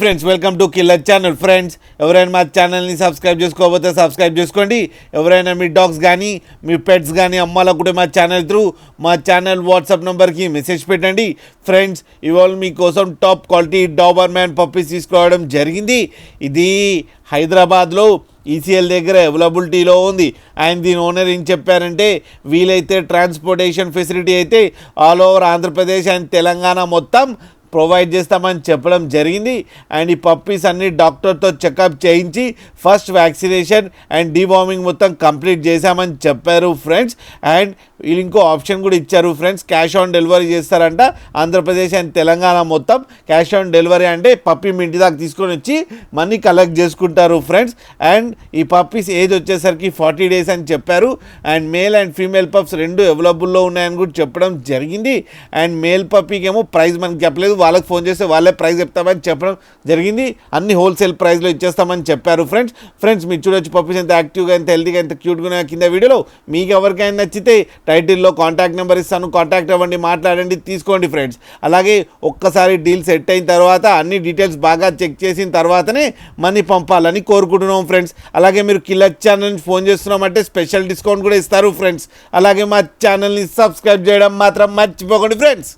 Friends welcome to killer channel. Friends ఎవరైనా మా ఛానల్ని సబ్స్క్రైబ్ చేసుకోకపోతే సబ్స్క్రైబ్ చేసుకోండి. ఎవరైనా మీ డాగ్స్ కానీ మీ పెట్స్ కానీ అమ్మాలకు కూడా మా ఛానల్ త్రూ మా ఛానల్ వాట్సాప్ నెంబర్కి మెసేజ్ పెట్టండి. ఫ్రెండ్స్ ఇవాళ మీకోసం top quality Dabur man puppies తీసుకోవడం జరిగింది. ఇది హైదరాబాద్లో ఈసీఎల్ దగ్గర అవైలబిలిటీలో ఉంది. అండ్ దీని ఓనర్ ఏం చెప్పారంటే వీలైతే ట్రాన్స్పోర్టేషన్ ఫెసిలిటీ అయితే all over Andhra Pradesh and Telangana మొత్తం ప్రొవైడ్ చేస్తామని చెప్పడం జరిగింది. అండ్ ఈ పప్పీస్ అన్ని డాక్టర్తో చెకప్ చేయించి ఫస్ట్ వ్యాక్సినేషన్ అండ్ డీవార్మింగ్ మొత్తం కంప్లీట్ చేశామని చెప్పారు ఫ్రెండ్స్. అండ్ వీళ్ళు ఇంకో ఆప్షన్ కూడా ఇచ్చారు ఫ్రెండ్స్, క్యాష్ ఆన్ డెలివరీ చేస్తారంట. ఆంధ్రప్రదేశ్ అండ్ తెలంగాణ మొత్తం క్యాష్ ఆన్ డెలివరీ అంటే పప్పీ మీ ఇంటి దాకా తీసుకొని వచ్చి మనీ కలెక్ట్ చేసుకుంటారు ఫ్రెండ్స్. అండ్ ఈ పప్పీస్ ఏజ్ వచ్చేసరికి 40 days అని చెప్పారు. And male and female pups రెండు అవైలబుల్లో ఉన్నాయని కూడా చెప్పడం జరిగింది. అండ్ మేల్ పప్పీకి ఏమో ప్రైస్ మనకి చెప్పలేదు, వాళ్ళకి ఫోన్ చేస్తే వాళ్ళే ప్రైస్ చెప్తామని చెప్పడం జరిగింది. అన్ని హోల్సేల్ ప్రైస్లో ఇచ్చేస్తామని చెప్పారు ఫ్రెండ్స్ మీరు చూడొచ్చు పప్పీస్ ఎంత యాక్టివ్గా ఎంత హెల్తీగా ఎంత క్యూట్గా కింద వీడియోలో. మీకు ఎవరికైనా నచ్చితే టైటిల్లో కాంటాక్ట్ నెంబర్ ఇస్తాను, కాంటాక్ట్ అవ్వండి, మాట్లాడండి, తీసుకోండి ఫ్రెండ్స్. అలాగే ఒక్కసారి డీల్ సెట్ అయిన తర్వాత అన్ని డీటెయిల్స్ బాగా చెక్ చేసిన తర్వాతనే మనీ పంపాలని కోరుకుంటున్నాం ఫ్రెండ్స్. అలాగే మీరు కిల్లర్ ఛానల్ నుంచి ఫోన్ చేస్తున్నామంటే స్పెషల్ డిస్కౌంట్ కూడా ఇస్తారు ఫ్రెండ్స్. అలాగే మా ఛానల్ని సబ్స్క్రైబ్ చేయడం మాత్రం మర్చిపోకండి ఫ్రెండ్స్.